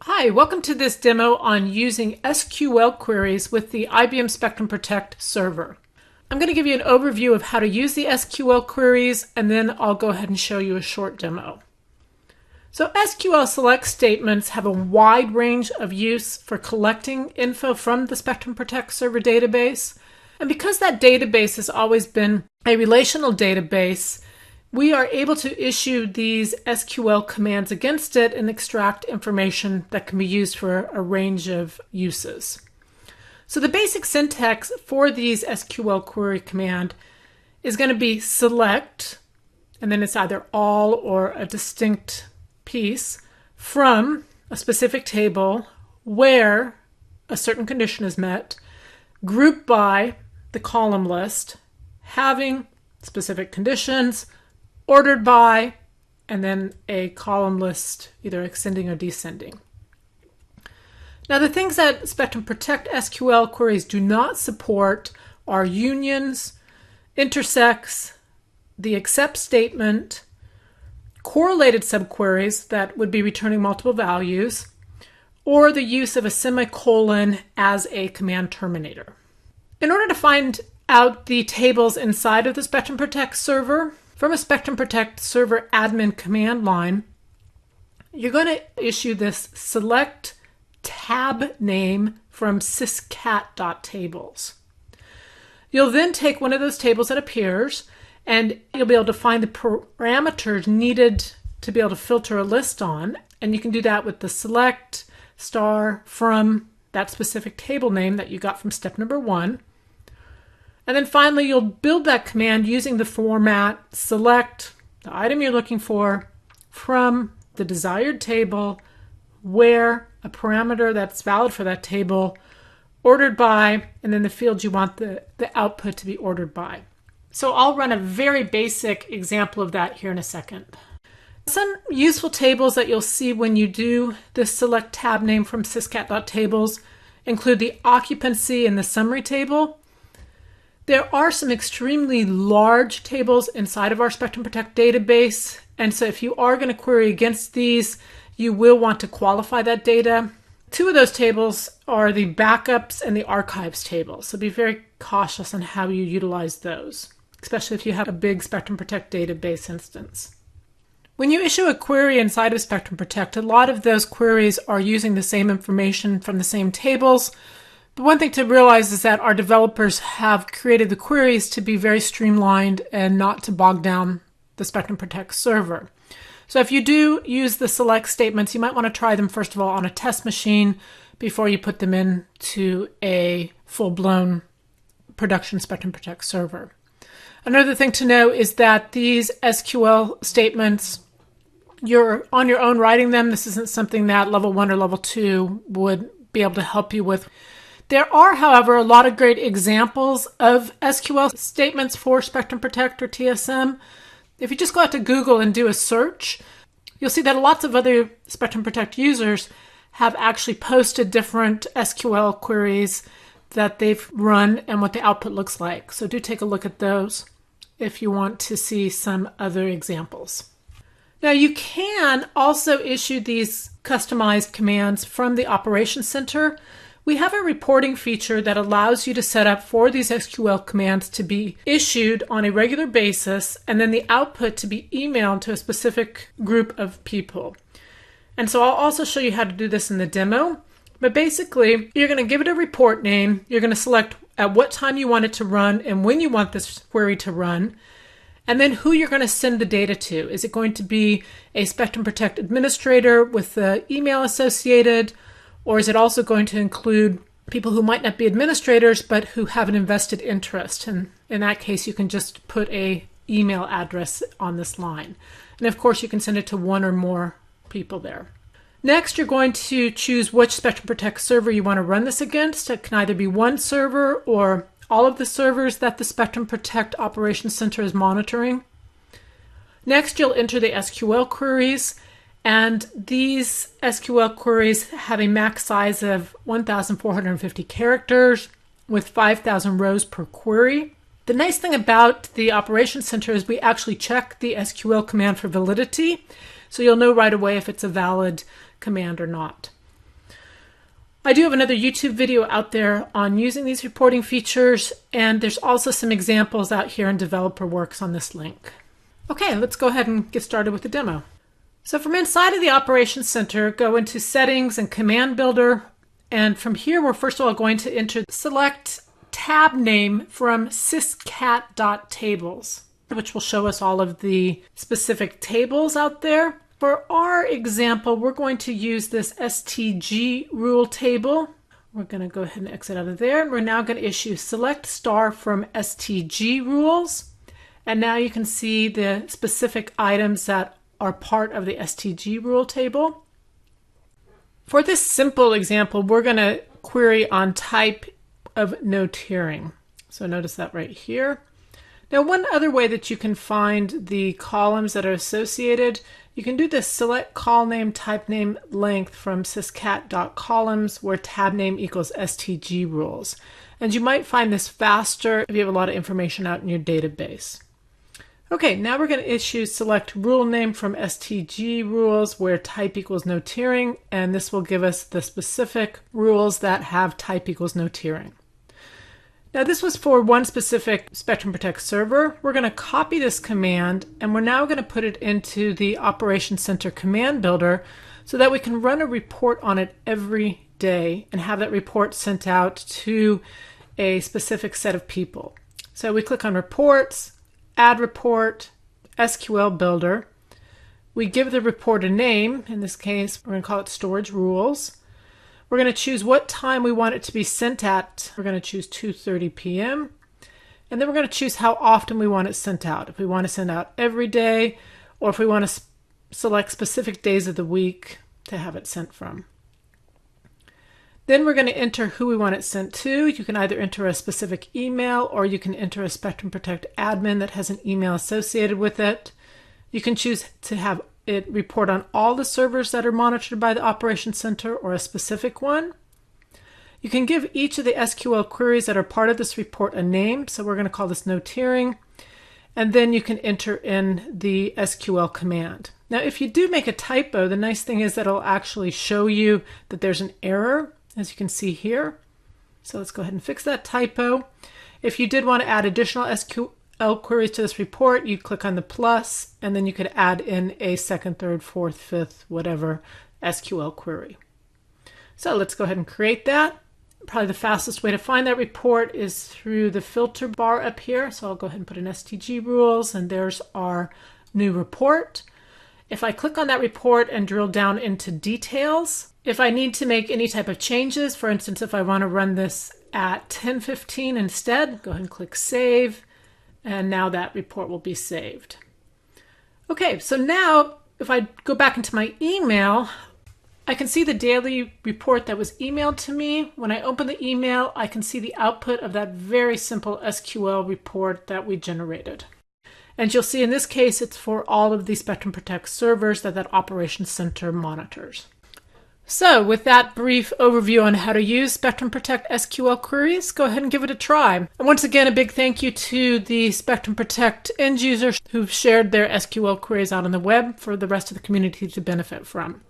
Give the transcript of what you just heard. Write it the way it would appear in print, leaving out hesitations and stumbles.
Hi, welcome to this demo on using SQL queries with the IBM Spectrum Protect server. I'm going to give you an overview of how to use the SQL queries, and then I'll go ahead and show you a short demo. So SQL select statements have a wide range of use for collecting info from the Spectrum Protect server database. And because that database has always been a relational database, we are able to issue these SQL commands against it and extract information that can be used for a range of uses. So the basic syntax for these SQL query command is going to be select, and then it's either all or a distinct piece from a specific table where a certain condition is met, group by the column list, having specific conditions, ordered by, and then a column list, either ascending or descending. Now, the things that Spectrum Protect SQL queries do not support are unions, intersects, the except statement, correlated subqueries that would be returning multiple values, or the use of a semicolon as a command terminator. In order to find out the tables inside of the Spectrum Protect server, from a Spectrum Protect server admin command line, you're going to issue this select tab name from syscat.tables. You'll then take one of those tables that appears, and you'll be able to find the parameters needed to be able to filter a list on, and you can do that with the select star from that specific table name that you got from step number 1. And then finally, you'll build that command using the format select the item you're looking for from the desired table where a parameter that's valid for that table, ordered by, and then the field you want the output to be ordered by. So I'll run a very basic example of that here in a second. Some useful tables that you'll see when you do this select tab name from syscat.tables include the occupancy and the summary table. There are some extremely large tables inside of our Spectrum Protect database, and so if you are going to query against these, you will want to qualify that data. Two of those tables are the backups and the archives table, so be very cautious on how you utilize those, especially if you have a big Spectrum Protect database instance. When you issue a query inside of Spectrum Protect, a lot of those queries are using the same information from the same tables. But one thing to realize is that our developers have created the queries to be very streamlined and not to bog down the Spectrum Protect server. So if you do use the select statements, you might want to try them first of all on a test machine before you put them into a full-blown production Spectrum Protect server. Another thing to know is that these SQL statements, you're on your own writing them. This isn't something that level 1 or level 2 would be able to help you with. There are, however, a lot of great examples of SQL statements for Spectrum Protect or TSM. If you just go out to Google and do a search, you'll see that lots of other Spectrum Protect users have actually posted different SQL queries that they've run and what the output looks like. So do take a look at those if you want to see some other examples. Now, you can also issue these customized commands from the Operations Center. We have a reporting feature that allows you to set up for these SQL commands to be issued on a regular basis and then the output to be emailed to a specific group of people. And so I'll also show you how to do this in the demo. But basically, you're going to give it a report name. You're going to select at what time you want it to run and when you want this query to run, and then who you're going to send the data to. Is it going to be a Spectrum Protect administrator with the email associated? Or is it also going to include people who might not be administrators, but who have an invested interest? And in that case, you can just put an email address on this line. And of course, you can send it to one or more people there. Next, you're going to choose which Spectrum Protect server you want to run this against. It can either be one server or all of the servers that the Spectrum Protect Operations Center is monitoring. Next, you'll enter the SQL queries. And these SQL queries have a max size of 1,450 characters with 5,000 rows per query. The nice thing about the Operations Center is we actually check the SQL command for validity. So you'll know right away if it's a valid command or not. I do have another YouTube video out there on using these reporting features, and there's also some examples out here in Developer Works on this link. Okay, let's go ahead and get started with the demo. So from inside of the Operations Center, go into Settings and Command Builder, and from here we're first of all going to select tab name from syscat.tables, which will show us all of the specific tables out there. For our example, we're going to use this STG rule table. We're going to go ahead and exit out of there. And we're now going to issue select star from STG rules. And now you can see the specific items that are part of the STG rule table. For this simple example, we're going to query on type of no tiering. So notice that right here. Now, one other way that you can find the columns that are associated, you can do this select call name, type name, length from syscat.columns where tab name equals STG rules. And you might find this faster if you have a lot of information out in your database. Okay, now we're going to issue select rule name from STG rules where type equals no tiering, and this will give us the specific rules that have type equals no tiering. Now this was for one specific Spectrum Protect server. We're going to copy this command and we're now going to put it into the Operations Center command builder so that we can run a report on it every day and have that report sent out to a specific set of people. So we click on Reports, Add Report, SQL Builder. We give the report a name. In this case, we're going to call it Storage Rules. We're going to choose what time we want it to be sent at. We're going to choose 2:30 p.m. And then we're going to choose how often we want it sent out. If we want to send out every day, or if we want to select specific days of the week to have it sent from. Then we're going to enter who we want it sent to. You can either enter a specific email, or you can enter a Spectrum Protect admin that has an email associated with it. You can choose to have it report on all the servers that are monitored by the Operations Center or a specific one. You can give each of the SQL queries that are part of this report a name. So we're going to call this no tiering. And then you can enter in the SQL command. Now, if you do make a typo, the nice thing is that it'll actually show you that there's an error, as you can see here. So let's go ahead and fix that typo. If you did want to add additional SQL queries to this report, you click on the plus, and then you could add in a second, third, fourth, fifth, whatever SQL query. So let's go ahead and create that. Probably the fastest way to find that report is through the filter bar up here. So I'll go ahead and put in STG rules, and there's our new report. If I click on that report and drill down into details, if I need to make any type of changes, for instance, if I want to run this at 10:15 instead, go ahead and click Save. And now that report will be saved. Okay, so now if I go back into my email, I can see the daily report that was emailed to me. When I open the email, I can see the output of that very simple SQL report that we generated. And you'll see in this case, it's for all of the Spectrum Protect servers that Operations Center monitors. So with that brief overview on how to use Spectrum Protect SQL queries, go ahead and give it a try. And once again, a big thank you to the Spectrum Protect end users who've shared their SQL queries out on the web for the rest of the community to benefit from.